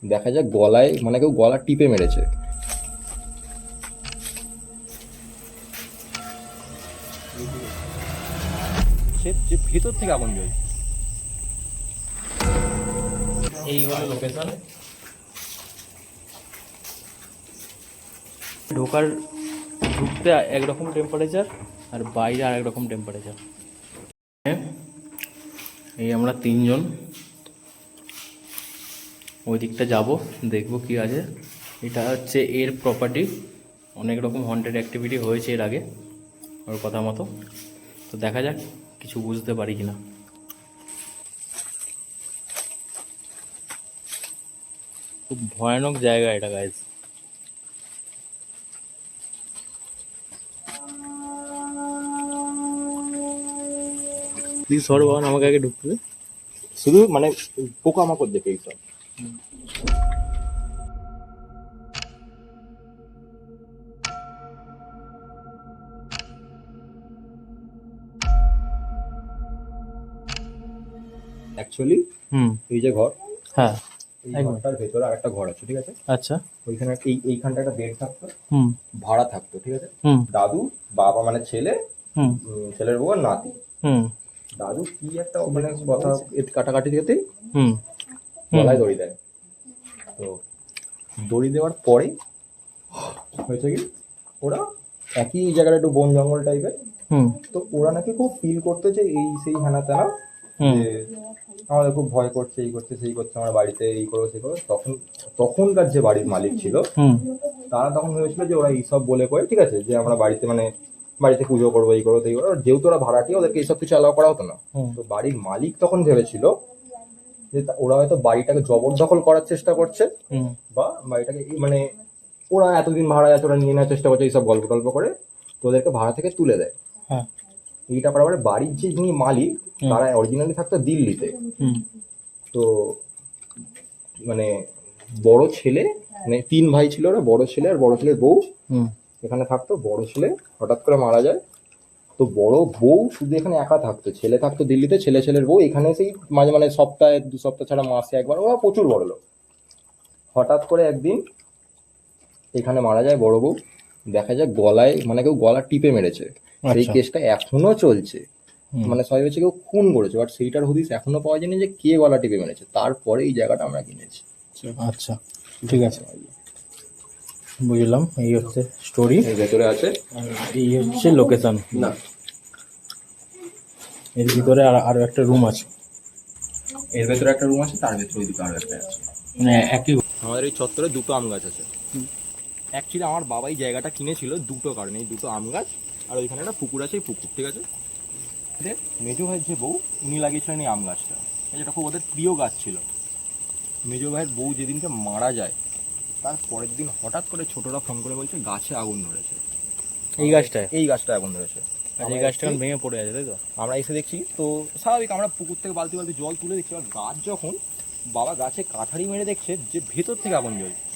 দেখা যায় গলায় মানে কেউ গলা টিপে মেরেছে। সে যে ভেতর থেকে আগুন জ্বলছে। এই হলো লোকেশন। ঢুকতে একরকম টেম্পারেচার আর বাইরে আর একরকম টেম্পারেচার। এই আমরা তিনজন ওই দিকটা যাবো, দেখবো কি আছে। এটা হচ্ছে এর প্রপার্টি। অনেক রকম হন্টেড অ্যাক্টিভিটি হয়েছে এর আগে ওর কথা মতো। তো দেখা যাক কিছু বুঝতে পারি কিনা। খুব ভয়ানক জায়গা এটা গাইজ। প্লিজ সর বাবা, আমাকে আগে ঢুকতে দে। শুধু মানে পোকামাকড় দেখে এইসব। অ্যাকচুয়ালি এই যে ঘর, হ্যাঁ এই ঘরটার ভেতরে আরেকটা ঘর আছে, ঠিক আছে? আচ্ছা। ওইখানে এইখানটা একটা বেড থাকতো, ভাড়া থাকতো, ঠিক আছে? দাদু, বাবা মানে ছেলে, ছেলের বউ আর নাতি। দাদু কি একটা মানে কথা কাটাকাটি দিতেই গলায় দড়ি দেয়। তো দড়ি দেওয়ার পরে হয়েছে কি, ওরা একই জায়গাটা একটু বন জঙ্গল টাইপের, তো ওরা নাকি খুব ফিল করতে যে এই সেই হেনা তেনা, যে আমাদের খুব ভয় করছে, এই করছে সেই করছে, আমার বাড়িতে এই করবো সেই করবো। তখনকার যে বাড়ির মালিক ছিল তারা তখন ভেবেছিল যে ওরা এইসব বলে কয়ে, ঠিক আছে, যে আমরা বাড়িতে মানে বাড়িতে পুজো করবো, এই করবো এই করবো। যেহেতু ওরা ভাড়াটিয়া, ওদেরকে এইসব কিছু অ্যালাউ করা হতো না। তো বাড়ির মালিক তখন ভেবেছিল যে ওরা হয়তো বাড়িটাকে জবরদখল করার চেষ্টা করছে, বা বাড়িটাকে মানে ওরা এতদিন ভাড়া আছে, ওরা নিয়ে নেওয়ার চেষ্টা করছে, এইসব গল্প টল্প করে তো ওদেরকে ভাড়া থেকে তুলে দেয়। এইটা করার পরে বাড়ির যে যিনি মালিক তারা অরিজিনালি থাকতো দিল্লিতে। তো মানে বড় ছেলে, মানে 3 ভাই ছিল ওরা, বড় ছেলে আর বড় ছেলের বউ এখানে থাকতো। বড় ছেলে হঠাৎ করে মারা যায়, তো বড় বউ শুধু এখানে একা থাকতো, ছেলে থাকতো দিল্লিতে। ছেলের বউ এখানে সেই মাঝে মানে সপ্তাহে 2 সপ্তাহ ছাড়া মাসে একবার, ওরা প্রচুর বড় লোক। হঠাৎ করে একদিন এখানে মারা যায় বড় বউ। দেখা যায় গলায় মানে কেউ গলা টিপে মেরেছে। সেই কেসটা এখনো চলছে, মানে সবাই হচ্ছে কেউ খুন করেছে, বাট সেইটার হদিস এখনো পাওয়া যায়নি যে কে গলা টিপে মেরেছে। তারপরে এই জায়গাটা আমরা কিনেছি। আচ্ছা ঠিক আছে, বুঝলাম। এই হচ্ছে স্টোরি, এর ভেতরে আছে। এই হচ্ছে লোকেশন। না, এর ভিতরে আরো একটা রুম আছে। এর ভেতরে একটা রুম আছে, তার ভেতরে ওইদিকে আরো একটা আছে। মানে একই। আমাদের এই চত্বরে 2টো আম গাছ আছে। অ্যাকচুয়ালি আমার বাবা এই জায়গাটা কিনেছিল 2টো কারণে, এই 2টো আম গাছ আর ওইখানে একটা পুকুর আছে, এই পুকুর, ঠিক আছে? মেজো ভাইয়ের যে বউ, উনি লাগিয়েছিলেন এই আম গাছটা, যেটা খুব ওদের প্রিয় গাছ ছিল। মেজো ভাইয়ের বউ যেদিনকে মারা যায় তার পরের দিন হঠাৎ করে ছোটরা ফোন করে বলছে গাছে আগুন ধরেছে। এই গাছটা আগুন ধরেছে। এই গাছটা এখন ভেঙে পড়ে আছে, তাই তো? আমরা এসে দেখছি, তো স্বাভাবিক আমরা পুকুর থেকে বালতি জল তুলে দিচ্ছি। আর গাছ যখন, বাবা গাছে কাঠারি মেরে দেখছে যে ভেতর থেকে আগুন জ্বলছে।